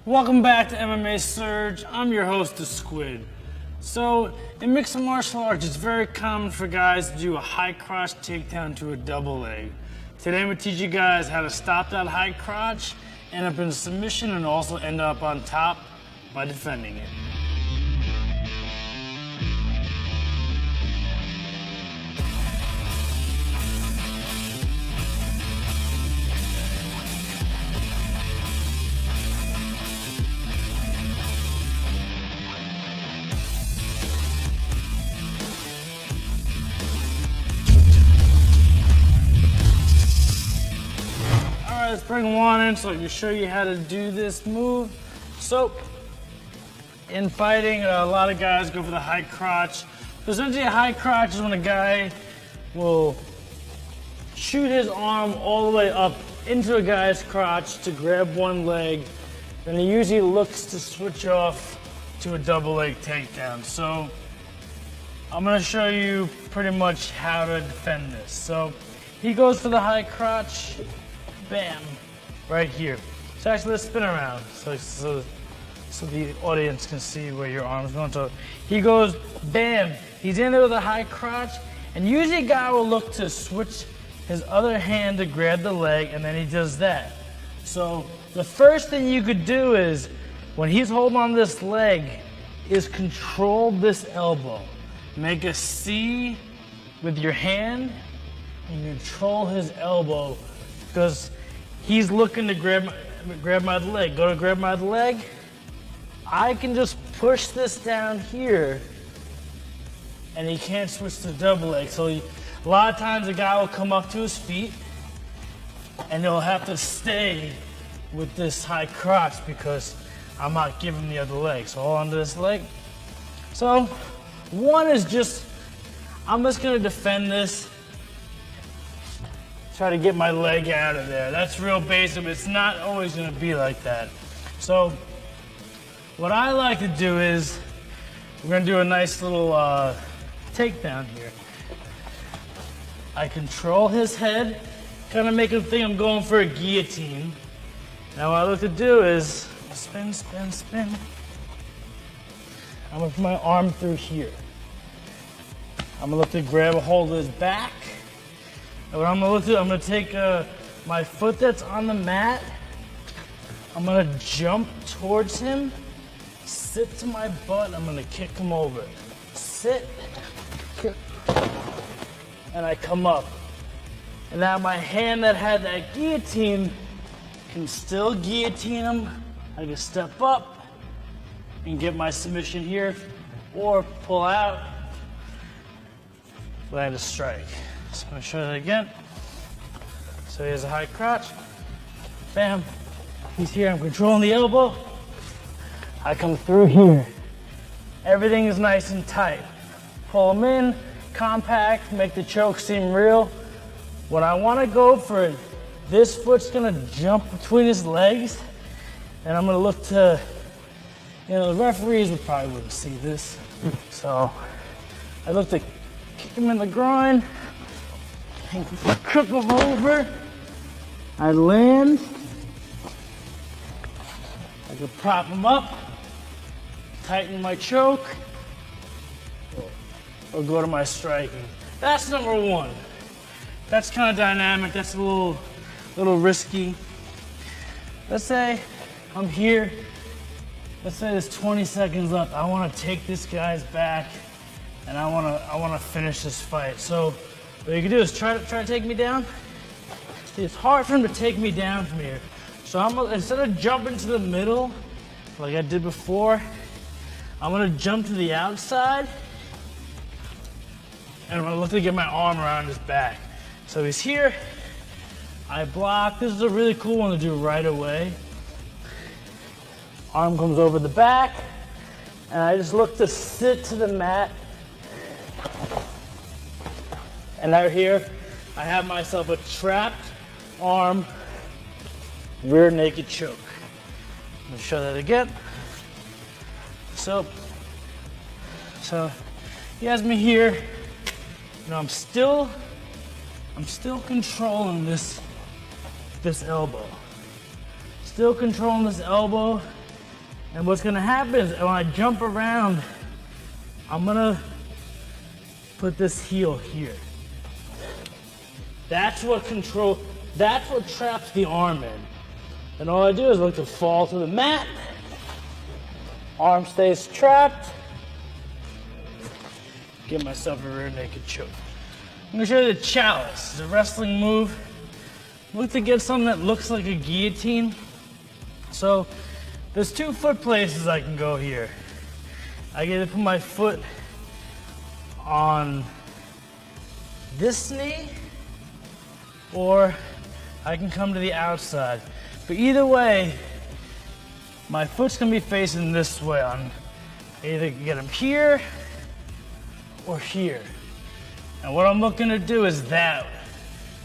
Welcome back to MMA Surge. I'm your host, The Squid. So, in mixed martial arts, it's very common for guys to do a high crotch takedown to a double leg. Today I'm going to teach you guys how to stop that high crotch, end up in submission, and also end up on top by defending it. Let's bring one in so I can show you how to do this move. So, in fighting, a lot of guys go for the high crotch. So essentially a high crotch is when a guy will shoot his arm all the way up into a guy's crotch to grab one leg. Then he usually looks to switch off to a double leg takedown. So, I'm gonna show you pretty much how to defend this. So, he goes for the high crotch. Bam, right here. So actually, let's spin around so the audience can see where your arm's going. So he goes, bam, he's in there with a high crotch, and usually a guy will look to switch his other hand to grab the leg, and then he does that. So the first thing you could do is, when he's holding on this leg, is control this elbow. Make a C with your hand, and control his elbow, because he's looking to grab my leg. Go to grab my leg. I can just push this down here, and he can't switch to double leg. So a lot of times a guy will come up to his feet, and he'll have to stay with this high crotch because I'm not giving the other leg. So hold on to this leg. So one is just, I'm just gonna defend this. Try to get my leg out of there. That's real basic, but it's not always gonna be like that. So, what I like to do is, we're gonna do a nice little takedown here. I control his head, kind of make him think I'm going for a guillotine. Now what I look to do is, spin, spin, spin. I'm gonna put my arm through here. I'm gonna look to grab a hold of his back. And what I'm gonna do, I'm gonna take my foot that's on the mat, I'm gonna jump towards him, sit to my butt, I'm gonna kick him over. Sit, kick, and I come up. And now my hand that had that guillotine can still guillotine him. I can step up and get my submission here, or pull out, land a strike. So I'm gonna show that again. So he has a high crotch. Bam. He's here. I'm controlling the elbow. I come through here. Everything is nice and tight. Pull him in, compact, make the choke seem real. When I want to go for it, this foot's gonna jump between his legs, and I'm gonna look to, the referees probably wouldn't see this. So I look to kick him in the groin. Cook him over. I land. I can prop him up, tighten my choke, or go to my striking. That's number one. That's kind of dynamic. That's a little risky. Let's say I'm here. Let's say there's 20 seconds left. I want to take this guy's back, and I want to finish this fight. So what you can do is try to take me down. See, it's hard for him to take me down from here. So instead of jumping to the middle, like I did before, I'm gonna jump to the outside, and I'm gonna look to get my arm around his back. So he's here, I block. This is a really cool one to do right away. Arm comes over the back, and I just look to sit to the mat. And out here, I have myself a trapped arm, rear naked choke. Let me show that again. So he has me here. I'm still controlling this elbow. Still controlling this elbow. And what's gonna happen is when I jump around, I'm gonna put this heel here. That's what traps the arm in. And all I do is look to fall to the mat. Arm stays trapped. Give myself a rear naked choke. I'm gonna show you the chalice. It's a wrestling move. Look to get something that looks like a guillotine. So there's 2 foot places I can go here. I get to put my foot on this knee, or I can come to the outside. But either way, my foot's gonna be facing this way. I either get him here or here. And what I'm looking to do is that.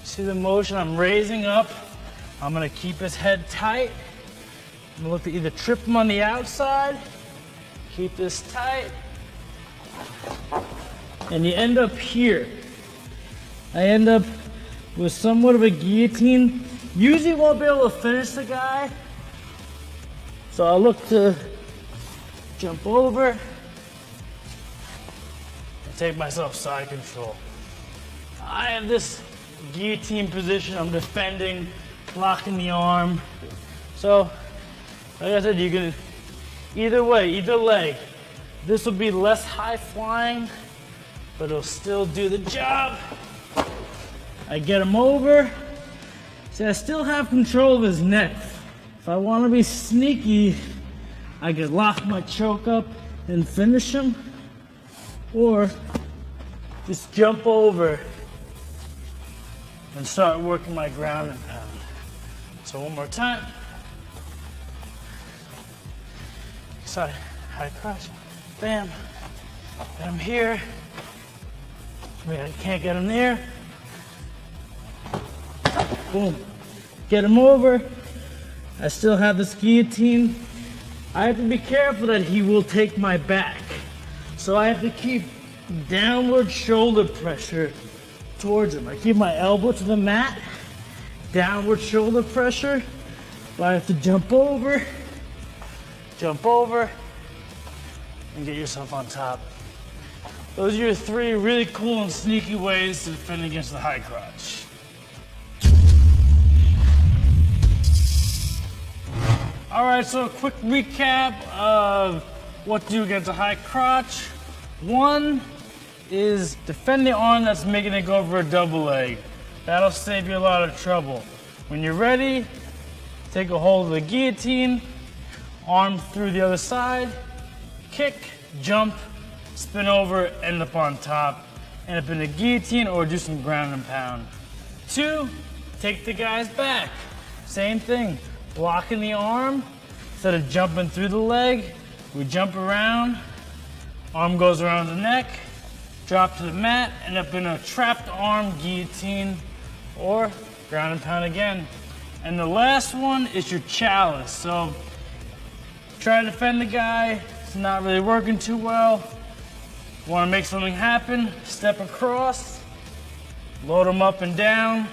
See the motion? I'm raising up. I'm gonna keep his head tight. I'm gonna look to either trip him on the outside, keep this tight, and you end up here. I end up with somewhat of a guillotine. Usually won't be able to finish the guy, so I'll look to jump over and take myself side control. I have this guillotine position. I'm defending, blocking the arm. So, like I said, you can either way, either leg. This will be less high flying, but it'll still do the job. I get him over. See, I still have control of his neck. If I want to be sneaky, I could lock my choke up and finish him, or just jump over and start working my ground and pound. So one more time. Side, high crotch, bam. Get him here. I can't get him there. Boom. Get him over. I still have this guillotine. I have to be careful that he will take my back. So I have to keep downward shoulder pressure towards him. I keep my elbow to the mat, downward shoulder pressure. But I have to jump over, and get yourself on top. Those are your 3 really cool and sneaky ways to defend against the high crotch. All right, so a quick recap of what to do against a high crotch. 1 is defend the arm that's making it go for a double leg. That'll save you a lot of trouble. When you're ready, take a hold of the guillotine, arm through the other side, kick, jump, spin over, end up on top, end up in a guillotine or do some ground and pound. 2, take the guy's back. Same thing, blocking the arm. Instead of jumping through the leg, we jump around, arm goes around the neck, drop to the mat, end up in a trapped arm guillotine or ground and pound again. And the last one is your chalice. So try to defend the guy, it's not really working too well. Want to make something happen, step across, load him up and down.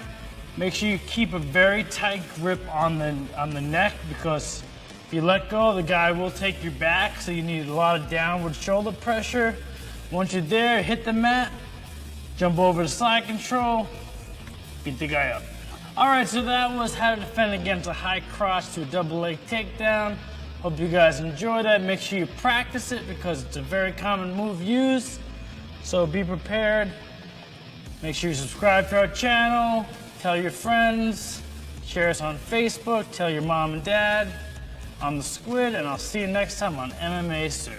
Make sure you keep a very tight grip on the neck, because if you let go, the guy will take your back, so you need a lot of downward shoulder pressure. Once you're there, hit the mat, jump over to side control, beat the guy up. All right, so that was how to defend against a high crotch to a double leg takedown. Hope you guys enjoy that. Make sure you practice it because it's a very common move used. So be prepared. Make sure you subscribe to our channel, tell your friends, share us on Facebook, tell your mom and dad. I'm the Squid, and I'll see you next time on MMA Sir.